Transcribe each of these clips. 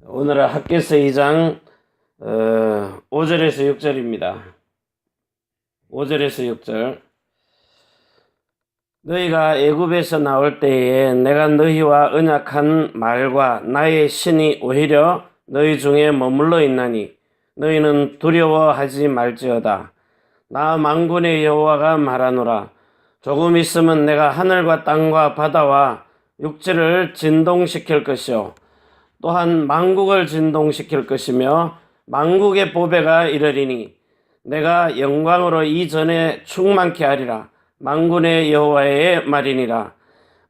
오늘은 학개서 2장 5절에서 6절입니다. 5절에서 6절. 너희가 애굽에서 나올 때에 내가 너희와 언약한 말과 나의 신이 오히려 너희 중에 머물러 있나니 너희는 두려워하지 말지어다. 나 만군의 여호와가 말하노라. 조금 있으면 내가 하늘과 땅과 바다와 육지를 진동시킬 것이요 또한 만국을 진동시킬 것이며 만국의 보배가 이르리니 내가 영광으로 이전에 충만케 하리라. 만군의 여호와의 말이니라.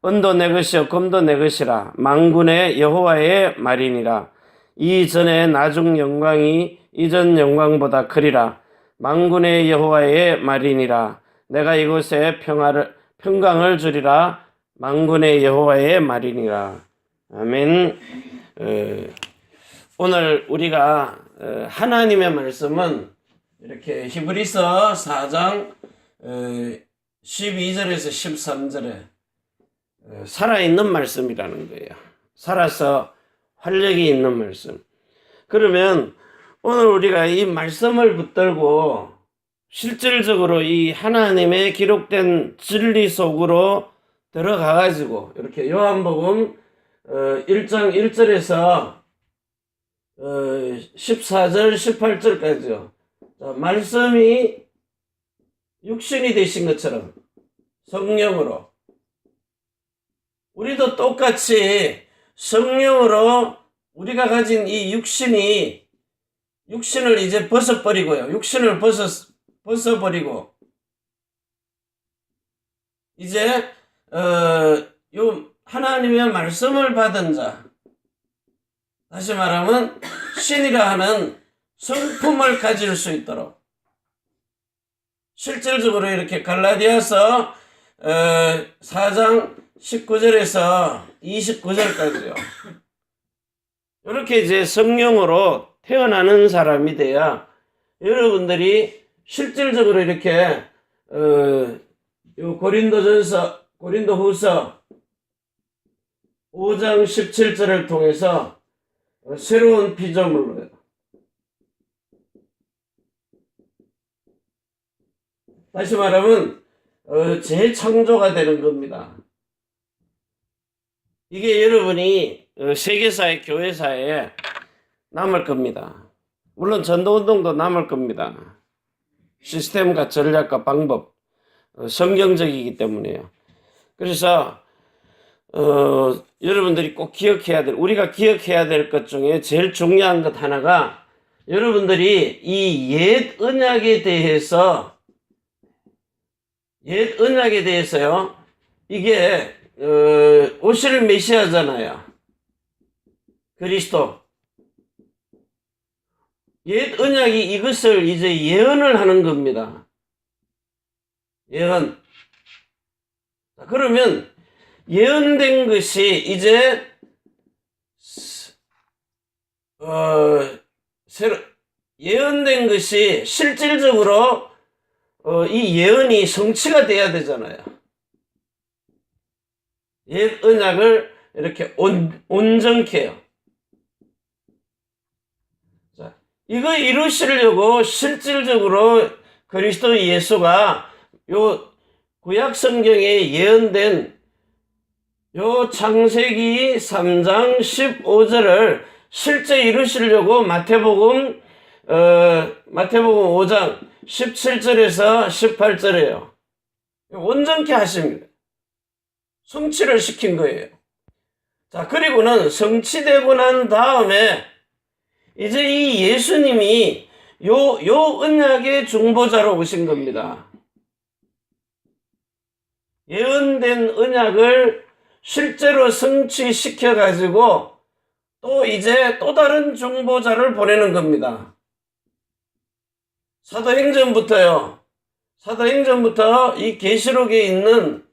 은도 내 것이요 금도 내 것이라. 만군의 여호와의 말이니라. 이전에 나중 영광이 이전 영광보다 크리라. 만군의 여호와의 말이니라. 내가 이곳에 평강을 주리라. 만군의 여호와의 말이니라. 아멘. 오늘 우리가 하나님의 말씀은 이렇게 히브리서 4장 12절에서 13절에 살아있는 말씀이라는 거예요. 살아서 활력이 있는 말씀. 그러면 오늘 우리가 이 말씀을 붙들고 실질적으로 이 하나님의 기록된 진리 속으로 들어가가지고 이렇게 요한복음 1장 1절에서 14절 18절까지요. 말씀이 육신이 되신 것처럼 성령으로 우리도 똑같이 성령으로 우리가 가진 이 육신을 이제 벗어버리고요. 육신을 벗어버리고 이제 요 하나님의 말씀을 받은 자, 다시 말하면 신이라 하는 성품을 가질 수 있도록 실질적으로 이렇게 갈라디아서 4장 19절에서 29절까지요. 이렇게 이제 성령으로 태어나는 사람이 돼야 여러분들이 실질적으로 이렇게 요 고린도후서 5장 17절을 통해서 새로운 피조물로요. 다시 말하면 재창조가 되는 겁니다. 이게 여러분이 세계사회, 교회사에 남을 겁니다. 물론 전도운동도 남을 겁니다. 시스템과 전략과 방법, 성경적이기 때문에요. 그래서 여러분들이 꼭 우리가 기억해야 될 것 중에 제일 중요한 것 하나가 여러분들이 이 옛 언약에 대해서요, 이게 오실 메시아잖아요. 그리스도. 옛 언약이 이것을 이제 예언을 하는 겁니다. 예언. 그러면 예언된 것이 이제 예언된 것이 실질적으로 이 예언이 성취가 돼야 되잖아요. 옛 언약을 이렇게 온전케 해요. 자, 이거 이루시려고 실질적으로 그리스도 예수가 요 구약 성경에 예언된 요 창세기 3장 15절을 실제 이루시려고 마태복음 5장 17절에서 18절이에요. 온전케 하십니다. 성취를 시킨 거예요. 자, 그리고는 성취되고 난 다음에 이제 이 예수님이 요 언약의 중보자로 오신 겁니다. 예언된 언약을 실제로 성취시켜가지고 또 이제 또 다른 중보자를 보내는 겁니다. 사도행전부터 이 계시록에 있는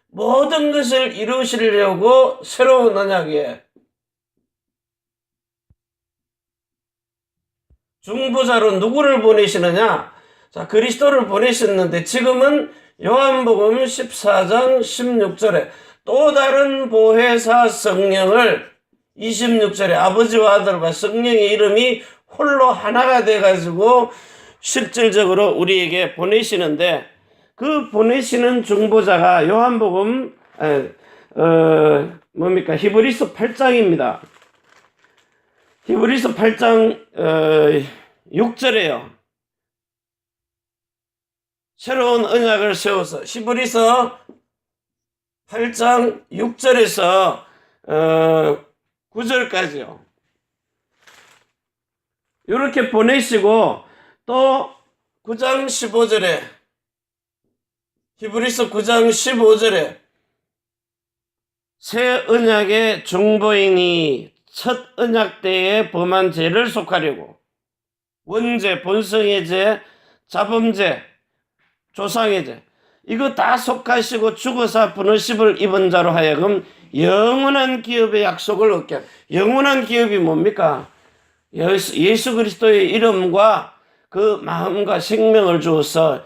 모든 것을 이루시려고 새로운 언약에 중보자로 누구를 보내시느냐? 자, 그리스도를 보내셨는데 지금은 요한복음 14장 16절에 또 다른 보혜사 성령을 26절에 아버지와 아들과 성령의 이름이 홀로 하나가 돼가지고 실질적으로 우리에게 보내시는데, 그 보내시는 중보자가 요한복음 히브리서 8장입니다. 히브리서 8장 6절에요. 새로운 언약을 세워서, 히브리서 8장 6절에서 9절까지요. 이렇게 보내시고, 또 9장 15절에, 히브리서 9장 15절에 새 언약의 중보인이 첫 언약 때에 범한 죄를 속하려고 원죄, 본성의 죄, 자범죄, 조상의 죄, 이거 다 속하시고 죽어서 분허심을 입은 자로 하여금 영원한 기업의 약속을 얻게. 영원한 기업이 뭡니까? 예수 그리스도의 이름과 그 마음과 생명을 주어서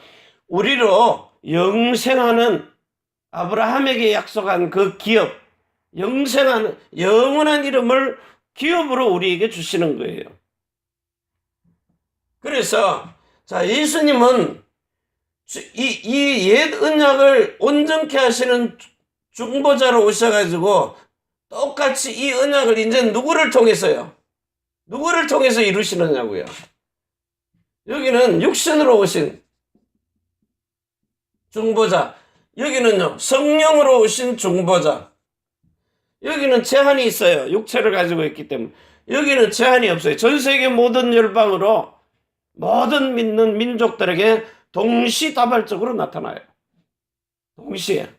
우리로 영생하는, 아브라함에게 약속한 그 기업, 영생하는 영원한 이름을 기업으로 우리에게 주시는 거예요. 그래서 자, 예수님은 이 옛 언약을 온전케 하시는 중보자로 오셔가지고 똑같이 이 언약을 이제 누구를 통해서요? 누구를 통해서 이루시느냐고요? 여기는 육신으로 오신 중보자, 여기는요 성령으로 오신 중보자. 여기는 제한이 있어요. 육체를 가지고 있기 때문에. 여기는 제한이 없어요. 전 세계 모든 열방으로 모든 믿는 민족들에게 동시다발적으로 나타나요. 동시에.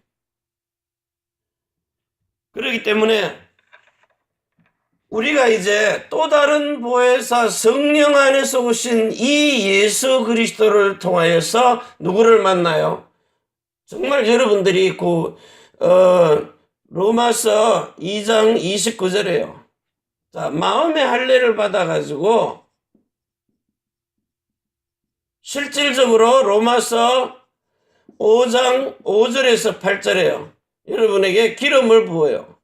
그렇기 때문에 우리가 이제 또 다른 보혜사 성령 안에서 오신 이 예수 그리스도를 통하여서 누구를 만나요? 정말 여러분들이 로마서 2장 29절에요. 자, 마음의 할례를 받아가지고 실질적으로 로마서 5장 5절에서 8절에요. 여러분에게 기름을 부어요.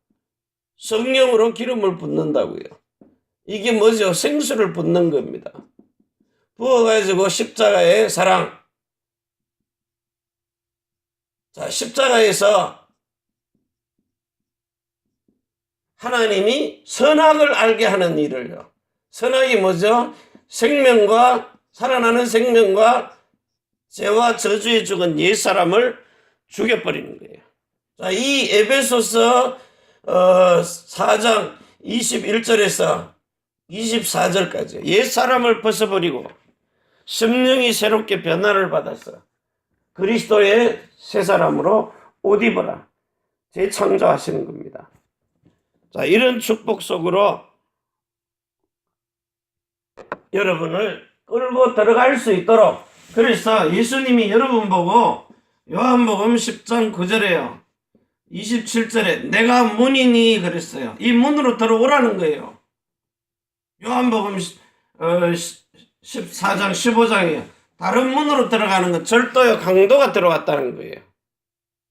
성령으로 기름을 붓는다고요. 이게 뭐죠? 생수를 붓는 겁니다. 부어가지고 십자가의 사랑. 자, 십자가에서 하나님이 선악을 알게 하는 일을요. 선악이 뭐죠? 생명과, 살아나는 생명과 죄와 저주에 죽은 옛사람을 죽여버리는 거예요. 자, 이 에베소서 4장 21절에서 24절까지 옛사람을 벗어버리고 심령이 새롭게 변화를 받아서 그리스도의 새 사람으로 옷 입어라. 재창조하시는 겁니다. 자, 이런 축복 속으로 여러분을 끌고 들어갈 수 있도록, 그래서 예수님이 여러분 보고 요한복음 10장 9절에요. 27절에 내가 문이니 그랬어요. 이 문으로 들어오라는 거예요. 요한복음 14장 15장이에요. 다른 문으로 들어가는 건 절도요, 강도가 들어왔다는 거예요.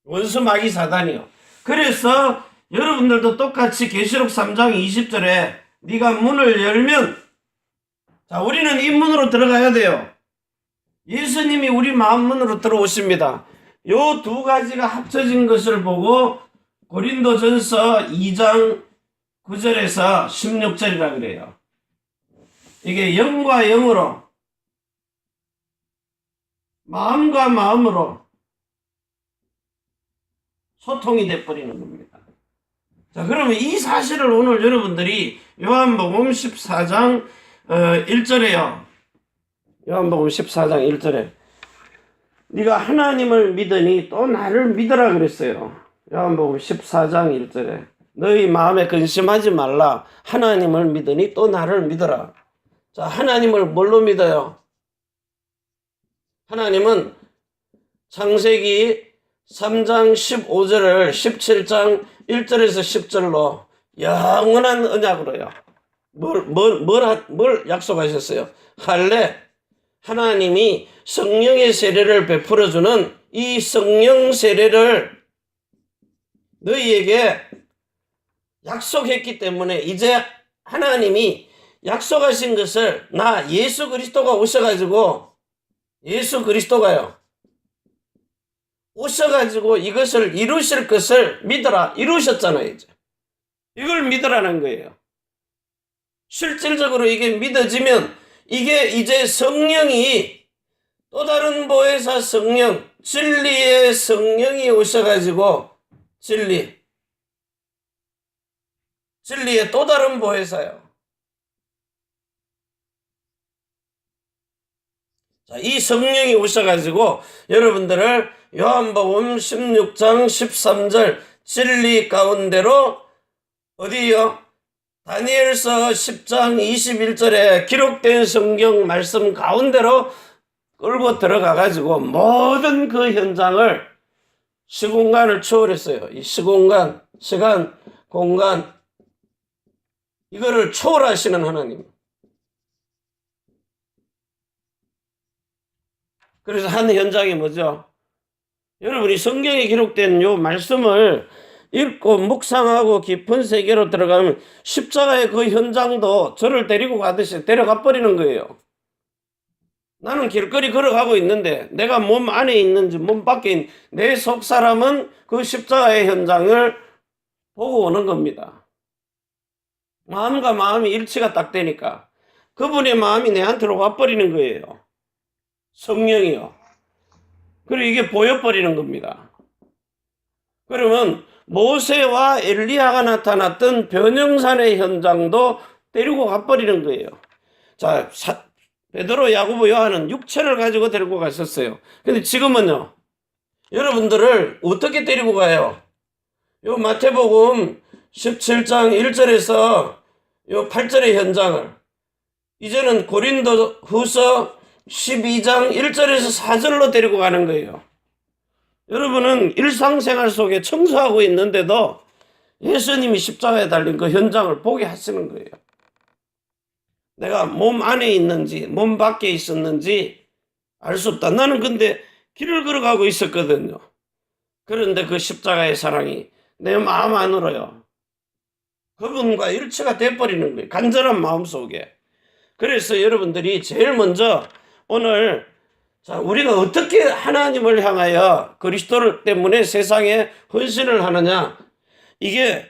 원수 마귀 사단이요. 그래서 여러분들도 똑같이 계시록 3장 20절에 네가 문을 열면, 자, 우리는 이 문으로 들어가야 돼요. 예수님이 우리 마음 문으로 들어오십니다. 요 두 가지가 합쳐진 것을 보고 고린도전서 2장 9절에서 16절이라 그래요. 이게 영과 영으로, 마음과 마음으로 소통이 돼버리는 겁니다. 자, 그러면 이 사실을 오늘 여러분들이 요한복음 14장 1절에요. 요한복음 14장 1절에 네가 하나님을 믿으니 또 나를 믿으라 그랬어요. 요한복음 14장 1절에 너희 마음에 근심하지 말라. 하나님을 믿으니 또 나를 믿어라. 자, 하나님을 뭘로 믿어요? 하나님은 창세기 3장 15절을 17장 1절에서 10절로 영원한 언약으로요. 뭘 약속하셨어요? 할례. 하나님이 성령의 세례를 베풀어주는 이 성령 세례를 너희에게 약속했기 때문에 이제 하나님이 약속하신 것을 나 예수 그리스도가 오셔가지고 예수 그리스도가요 오셔가지고 이것을 이루실 것을 믿어라. 이루셨잖아요. 이제 이걸 믿으라는 거예요. 실질적으로 이게 믿어지면 이게 이제 성령이 또 다른 보혜사 성령 진리의 성령이 오셔가지고 진리의 또 다른 보혜사요. 자, 이 성령이 오셔가지고 여러분들을 요한복음 16장 13절 진리 가운데로 어디요? 다니엘서 10장 21절에 기록된 성경 말씀 가운데로 끌고 들어가가지고 모든 그 현장을 시공간을 초월했어요. 이 시공간, 시간, 공간 이거를 초월하시는 하나님. 그래서 한 현장이 뭐죠? 여러분이 성경에 기록된 요 말씀을 읽고 묵상하고 깊은 세계로 들어가면 십자가의 그 현장도 저를 데리고 가듯이 데려가 버리는 거예요. 나는 길거리 걸어가고 있는데 내가 몸 안에 있는지 몸 밖에 있는 내 속 사람은 그 십자가의 현장을 보고 오는 겁니다. 마음과 마음이 일치가 딱 되니까 그분의 마음이 내한테로 와버리는 거예요. 성령이요. 그리고 이게 보여버리는 겁니다. 그러면 모세와 엘리야가 나타났던 변형산의 현장도 데리고 가버리는 거예요. 자, 베드로, 야고보, 요한은 육체를 가지고 데리고 갔었어요. 근데 지금은요, 여러분들을 어떻게 데리고 가요? 요 마태복음 17장 1절에서 요 8절의 현장을 이제는 고린도 후서 12장 1절에서 4절로 데리고 가는 거예요. 여러분은 일상생활 속에 청소하고 있는데도 예수님이 십자가에 달린 그 현장을 보게 하시는 거예요. 내가 몸 안에 있는지 몸 밖에 있었는지 알 수 없다. 나는 근데 길을 걸어가고 있었거든요. 그런데 그 십자가의 사랑이 내 마음 안으로요. 그분과 일치가 돼버리는 거예요. 간절한 마음속에. 그래서 여러분들이 제일 먼저 오늘 자, 우리가 어떻게 하나님을 향하여 그리스도를 때문에 세상에 헌신을 하느냐? 이게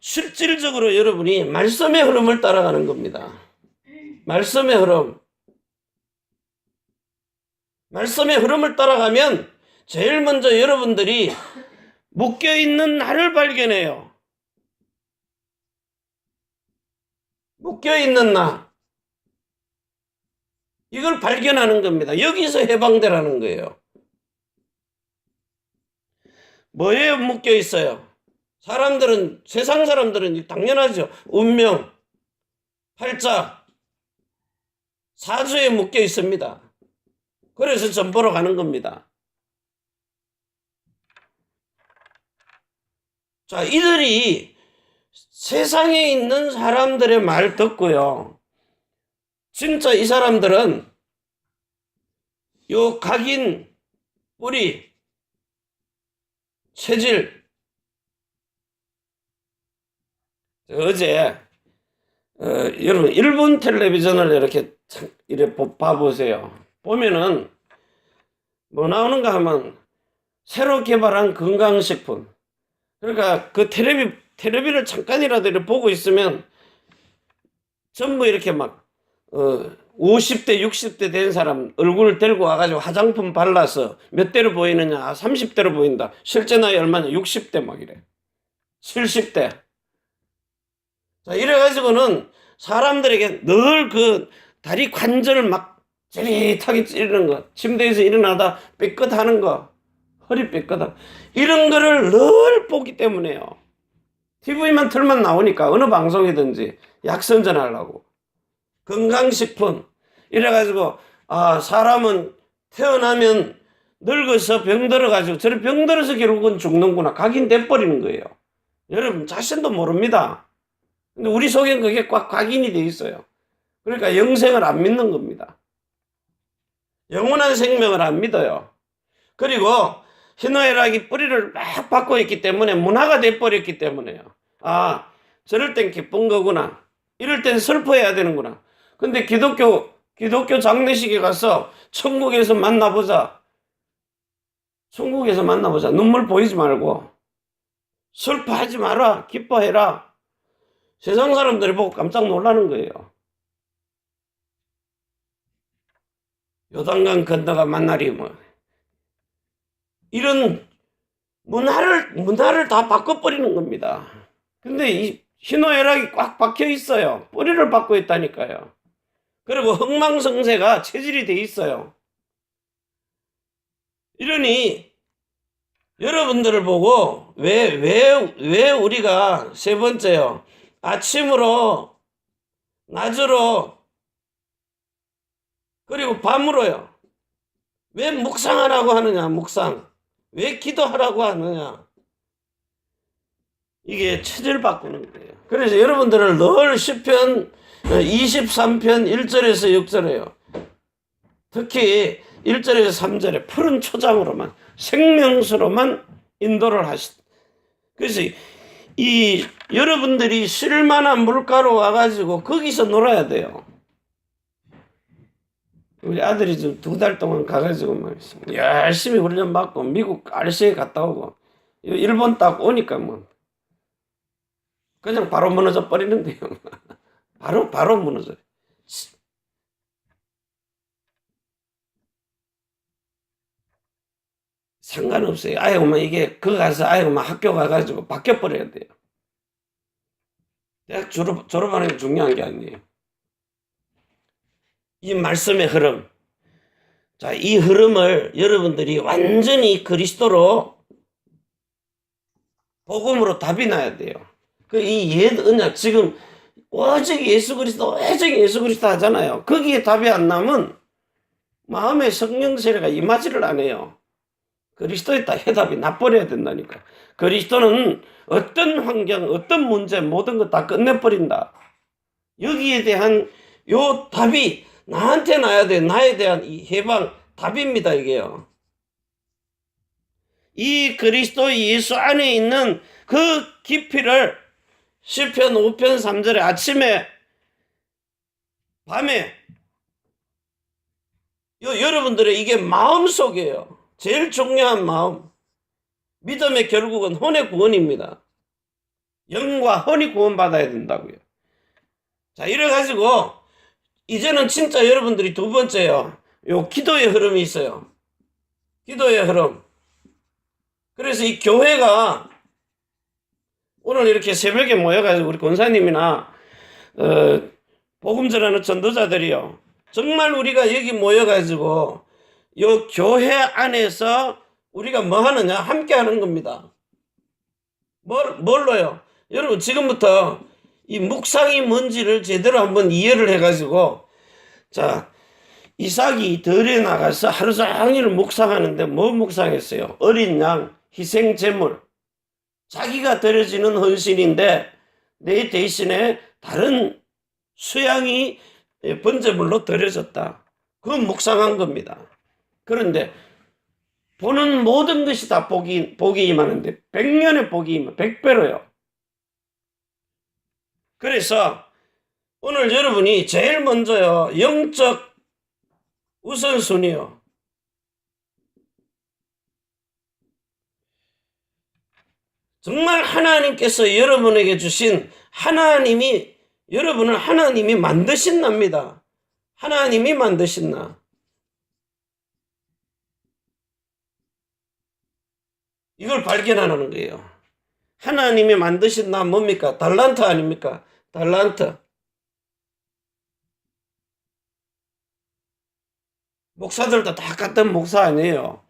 실질적으로 여러분이 말씀의 흐름을 따라가는 겁니다. 말씀의 흐름. 말씀의 흐름을 따라가면 제일 먼저 여러분들이 묶여있는 나를 발견해요. 묶여있는 나. 이걸 발견하는 겁니다. 여기서 해방되라는 거예요. 뭐에 묶여 있어요? 사람들은, 세상 사람들은 당연하죠. 운명, 팔자, 사주에 묶여 있습니다. 그래서 점 보러 가는 겁니다. 자, 이들이 세상에 있는 사람들의 말 듣고요. 진짜 이 사람들은 요 각인, 뿌리, 체질. 어제 여러분 일본 텔레비전을 이렇게 봐보세요. 보면은 뭐 나오는가 하면 새로 개발한 건강식품. 그러니까 그 텔레비를 잠깐이라도 이렇게 보고 있으면 전부 이렇게 막 50대, 60대 된 사람 얼굴을 데리고 와가지고 화장품 발라서 몇 대로 보이느냐? 30대로 보인다. 실제 나이 얼마냐? 60대 막 이래. 70대. 자, 이래가지고는 사람들에게 늘 그 다리 관절을 막 찌릿하게 찌르는 거, 침대에서 일어나다 삐끗하는 거, 허리 삐끗하고 이런 거를 늘 보기 때문에요. TV만 틀면 나오니까 어느 방송이든지 약 선전하려고. 건강식품 이래가지고 사람은 태어나면 늙어서 병들어가지고 저를 병들어서 결국은 죽는구나 각인돼 버리는 거예요. 여러분 자신도 모릅니다. 근데 우리 속엔 그게 꽉 각인이 돼 있어요. 그러니까 영생을 안 믿는 겁니다. 영원한 생명을 안 믿어요. 그리고 희노애락이 뿌리를 막 받고 있기 때문에 문화가 돼버렸기 때문에요. 아, 저럴 땐 기쁜 거구나. 이럴 땐 슬퍼해야 되는구나. 근데 기독교 장례식에 가서 천국에서 만나보자. 천국에서 만나보자. 눈물 보이지 말고 슬퍼하지 마라. 기뻐해라. 세상 사람들이 보고 깜짝 놀라는 거예요. 요단강 건너가 만나리 뭐 이런 문화를 다 바꿔버리는 겁니다. 근데 이 희노애락이 꽉 박혀 있어요. 뿌리를 받고 있다니까요. 그리고 흥망성쇠가 체질이 돼 있어요. 이러니 여러분들을 보고 왜 우리가 세 번째요. 아침으로 낮으로 그리고 밤으로요. 왜 묵상하라고 하느냐, 묵상. 왜 기도하라고 하느냐. 이게 체질 바꾸는 거예요. 그래서 여러분들을 늘 시편 23편 1절에서 6절에요. 특히 1절에서 3절에 푸른 초장으로만, 생명수로만 인도를 하시. 그래서 이 여러분들이 쓸만한 물가로 와가지고 거기서 놀아야 돼요. 우리 아들이 좀 2달 동안 가가지고 막 열심히 훈련 받고 미국 RC에 갔다 오고 일본 딱 오니까 뭐 그냥 바로 무너져 버리는데요. 바로 무너져요. 상관없어요. 아이고만 이게 그 가서 아이고만 학교 가가지고 바뀌어 버려야 돼요. 대학 졸업하는 게 중요한 게 아니에요. 이 말씀의 흐름. 자, 이 흐름을 여러분들이 완전히 그리스도로 복음으로 답이 나야 돼요. 그 이 옛 언약 지금 오직 예수 그리스도 하잖아요. 거기에 답이 안 나면 마음에 성령 세례가 임하지를 않아요. 그리스도에 다 해답이 나버려야 된다니까. 그리스도는 어떤 환경, 어떤 문제, 모든 것 다 끝내버린다. 여기에 대한 요 답이 나한테 나야 돼. 나에 대한 이 해방 답입니다, 이게요. 이 그리스도 예수 안에 있는 그 깊이를 시편 5편 3절에 아침에 밤에 여러분들의 이게 마음속이에요. 제일 중요한 마음. 믿음의 결국은 혼의 구원입니다. 영과 혼이 구원받아야 된다고요. 자, 이래가지고 이제는 진짜 여러분들이 두 번째요. 요 기도의 흐름이 있어요. 기도의 흐름. 그래서 이 교회가 오늘 이렇게 새벽에 모여가지고 우리 권사님이나 복음 전하는 전도자들이요. 정말 우리가 여기 모여가지고 요 교회 안에서 우리가 뭐 하느냐? 함께 하는 겁니다. 뭘로요? 여러분 지금부터 이 묵상이 뭔지를 제대로 한번 이해를 해가지고 자, 이삭이 들에 나가서 하루 종일 묵상하는데 뭐 묵상했어요? 어린 양, 희생 제물. 자기가 드려지는 헌신인데 내 대신에 다른 수양이 번제물로 드려졌다. 그건 묵상한 겁니다. 그런데 보는 모든 것이 다 복이 임하는데 100년의 복이 임하 100배로요. 그래서 오늘 여러분이 제일 먼저요. 영적 우선순위요. 정말 하나님께서 여러분에게 주신 여러분을 하나님이 만드신 납니다. 하나님이 만드신 나. 이걸 발견하는 거예요. 하나님이 만드신 나 뭡니까? 달란트 아닙니까? 달란트. 목사들도 다 같은 목사 아니에요.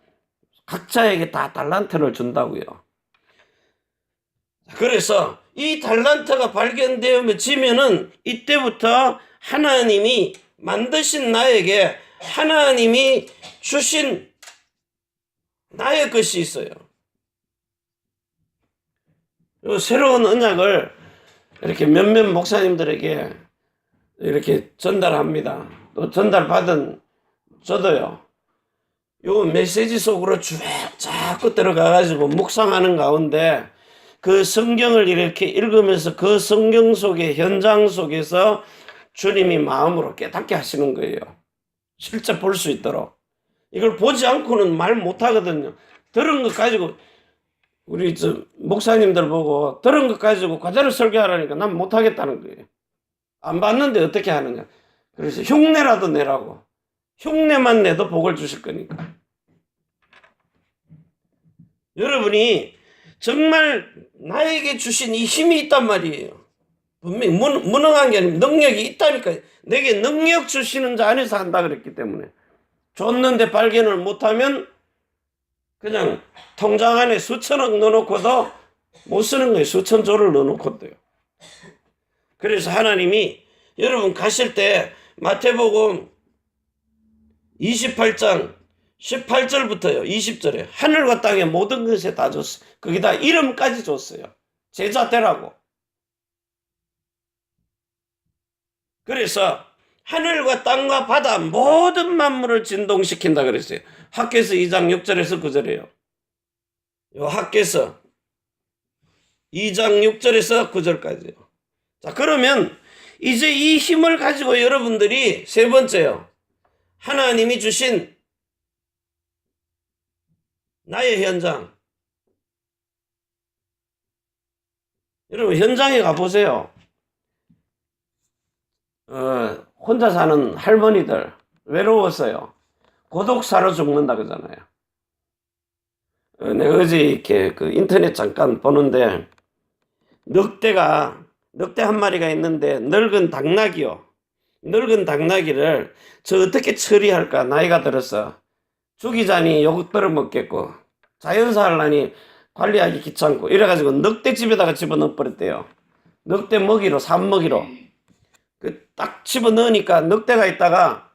각자에게 다 달란트를 준다고요. 그래서 이 달란트가 발견되어지면은 이때부터 하나님이 만드신 나에게 하나님이 주신 나의 것이 있어요. 새로운 언약을 이렇게 몇몇 목사님들에게 이렇게 전달합니다. 또 전달받은 저도요. 요 메시지 속으로 쭉 자꾸 들어가가지고 묵상하는 가운데 그 성경을 이렇게 읽으면서 그 성경 속의 현장 속에서 주님이 마음으로 깨닫게 하시는 거예요. 실제 볼 수 있도록. 이걸 보지 않고는 말 못하거든요. 들은 것 가지고 우리 목사님들 보고 들은 것 가지고 그대로 설교하라니까 난 못하겠다는 거예요. 안 봤는데 어떻게 하느냐. 그래서 흉내라도 내라고. 흉내만 내도 복을 주실 거니까. 여러분이 정말 나에게 주신 이 힘이 있단 말이에요. 분명히 무능한 게 아니라 능력이 있다니까. 내게 능력 주시는 자 안에서 한다 그랬기 때문에. 줬는데 발견을 못하면 그냥 통장 안에 수천억 넣어놓고도 못 쓰는 거예요. 수천조를 넣어놓고도요. 그래서 하나님이 여러분 가실 때 마태복음 28장 18절부터요. 20절에 하늘과 땅의 모든 것에 다 줬어요. 거기다 이름까지 줬어요. 제자 되라고. 그래서 하늘과 땅과 바다 모든 만물을 진동시킨다 그랬어요. 학개서 2장 6절에서 9절이에요. 요 학개서 2장 6절에서 9절까지요. 자, 그러면 이제 이 힘을 가지고 여러분들이 세 번째요. 하나님이 주신 나의 현장. 여러분 현장에 가보세요. 혼자 사는 할머니들 외로웠어요. 고독사로 죽는다 그러잖아요. 내가 어제 이렇게 그 인터넷 잠깐 보는데 늑대 한 마리가 있는데 늙은 당나귀요. 늙은 당나귀를 저 어떻게 처리할까 나이가 들어서 죽이자니 욕 들어먹겠고 자연사 하려니 관리하기 귀찮고 이래가지고 늑대집에다가 집어넣어 버렸대요. 늑대 먹이로 산먹이로 딱 집어넣으니까 늑대가 있다가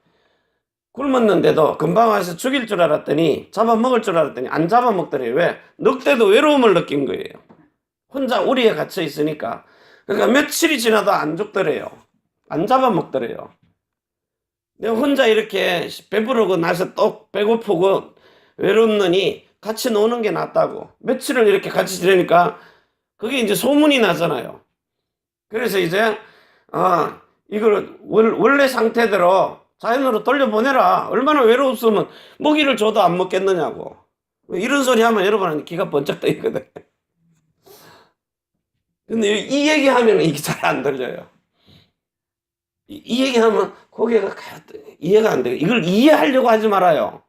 굶었는데도 금방 와서 죽일 줄 알았더니 잡아먹을 줄 알았더니 안 잡아먹더래요. 왜? 늑대도 외로움을 느낀 거예요. 혼자 우리에 갇혀 있으니까. 그러니까 며칠이 지나도 안 죽더래요. 안 잡아먹더래요. 내가 혼자 이렇게 배부르고 나서 또 배고프고 외롭느니 같이 노는 게 낫다고. 며칠을 이렇게 같이 지내니까 그게 이제 소문이 나잖아요. 그래서 이제 이걸 원래 상태대로 자연으로 돌려보내라. 얼마나 외로웠으면 먹이를 줘도 안 먹겠느냐고. 이런 소리 하면 여러분한테 기가 번쩍 떠있거든. 근데 이 얘기하면 이게 잘 안 들려요. 이 얘기하면 고개가 이해가 안 돼요. 이걸 이해하려고 하지 말아요.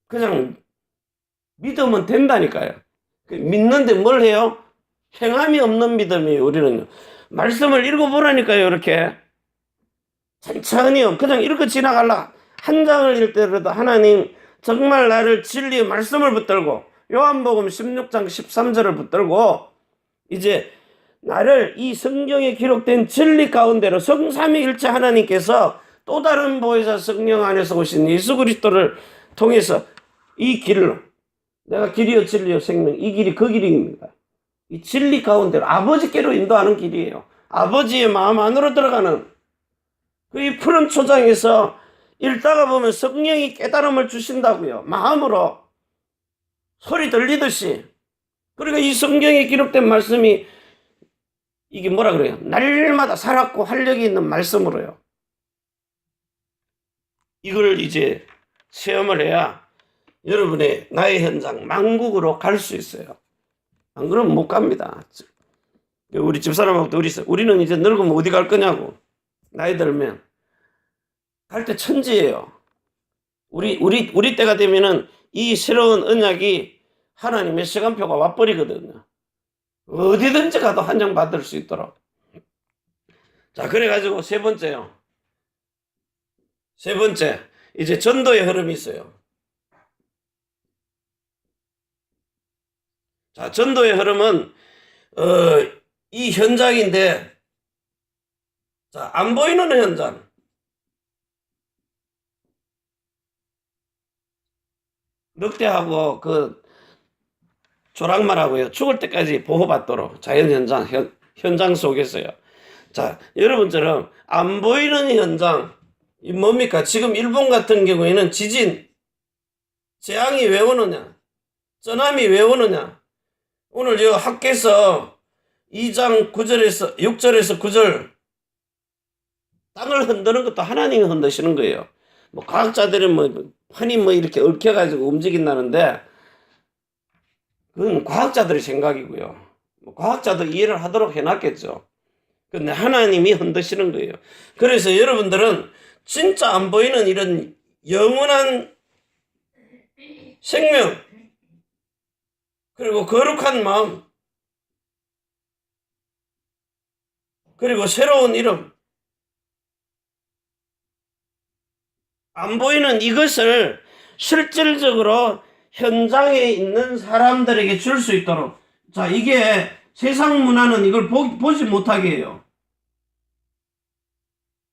그냥 믿으면 된다니까요. 믿는데 뭘 해요? 행함이 없는 믿음이에요. 우리는요. 말씀을 읽어보라니까요. 이렇게 천천히요. 그냥 읽고 지나갈라. 한 장을 읽더라도 하나님 정말 나를 진리의 말씀을 붙들고 요한복음 16장 13절을 붙들고 이제 나를 이 성경에 기록된 진리 가운데로 성삼위일체 하나님께서 또 다른 보혜사 성령 안에서 오신 예수 그리스도를 통해서 이 길로 내가 길이요 진리요 생명 이 길이 그 길입니다. 이 진리 가운데로 아버지께로 인도하는 길이에요. 아버지의 마음 안으로 들어가는 이 푸른 초장에서 읽다가 보면 성령이 깨달음을 주신다고요. 마음으로 소리 들리듯이. 그러니까 이 성경에 기록된 말씀이 이게 뭐라 그래요? 날마다 살았고 활력이 있는 말씀으로요. 이걸 이제 체험을 해야 여러분의 나의 현장 만국으로 갈 수 있어요. 안 그러면 못 갑니다. 우리 집사람하고도 우리는 이제 늙으면 어디 갈 거냐고. 나이 들면 갈 때 천지예요. 우리 때가 되면은 이 새로운 언약이 하나님의 시간표가 와버리거든요. 어디든지 가도 한 장 받을 수 있도록. 자, 그래가지고 세 번째요. 세 번째, 이제 전도의 흐름이 있어요. 자, 전도의 흐름은 이 현장인데, 자, 안 보이는 현장. 늑대하고 그 조랑말하고요. 죽을 때까지 보호받도록 자연 현장 속에서요. 자, 여러분처럼 안 보이는 현장, 이 뭡니까? 지금 일본 같은 경우에는 지진, 재앙이 왜 오느냐? 쩌남이 왜 오느냐? 오늘 저 학께서 2장 9절에서 6절에서 9절 땅을 흔드는 것도 하나님이 흔드시는 거예요. 뭐 과학자들은 뭐 판이 뭐 이렇게 얽혀가지고 움직인다는데 그건 과학자들의 생각이고요. 뭐 과학자도 이해를 하도록 해놨겠죠. 근데 하나님이 흔드시는 거예요. 그래서 여러분들은 진짜 안 보이는 이런 영원한 생명 그리고 거룩한 마음 그리고 새로운 이름 안 보이는 이것을 실질적으로 현장에 있는 사람들에게 줄 수 있도록 자 이게 세상 문화는 이걸 보지 못하게 해요.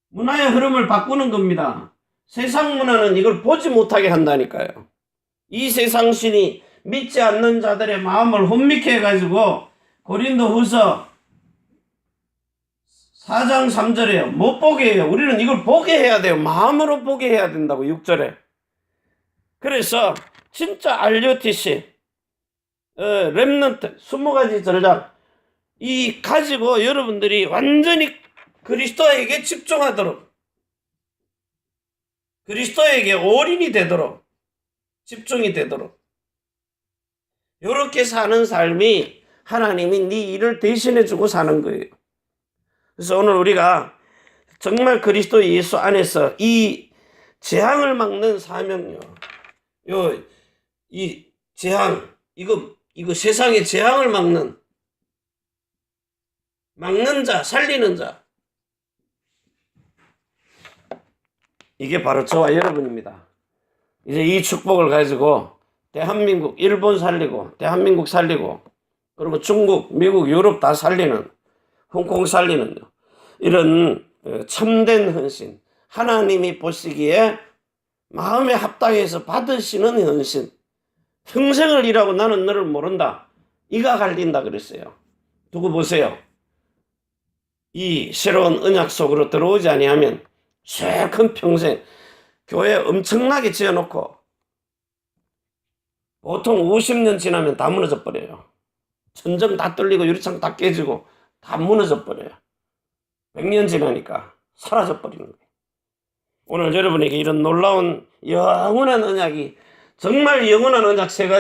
문화의 흐름을 바꾸는 겁니다. 세상 문화는 이걸 보지 못하게 한다니까요. 이 세상 신이 믿지 않는 자들의 마음을 혼미케 해가지고 고린도후서 4장 3절에요. 못 보게 해요. 우리는 이걸 보게 해야 돼요. 마음으로 보게 해야 된다고 6절에. 그래서 진짜 RUTC 렘넌트 20가지 전략 이 가지고 여러분들이 완전히 그리스도에게 집중하도록 그리스도에게 올인이 되도록 집중이 되도록 이렇게 사는 삶이 하나님이 네 일을 대신해주고 사는 거예요. 그래서 오늘 우리가 정말 그리스도 예수 안에서 이 재앙을 막는 사명요. 이 재앙, 이거 세상의 재앙을 막는 자, 살리는 자. 이게 바로 저와 여러분입니다. 이제 이 축복을 가지고 대한민국, 일본 살리고, 대한민국 살리고, 그리고 중국, 미국, 유럽 다 살리는, 홍콩 살리는 이런 참된 헌신, 하나님이 보시기에 마음에 합당해서 받으시는 헌신, 평생을 일하고 나는 너를 모른다. 이가 갈린다 그랬어요. 두고 보세요. 이 새로운 언약 속으로 들어오지 아니하면 큰 평생 교회 엄청나게 지어놓고 보통 50년 지나면 다 무너져 버려요. 천정 다 뚫리고 유리창 다 깨지고 다 무너져 버려요. 100년 지나니까 사라져 버리는 거예요. 오늘 여러분에게 이런 놀라운 영원한 언약이 정말 영원한 언약 세 가지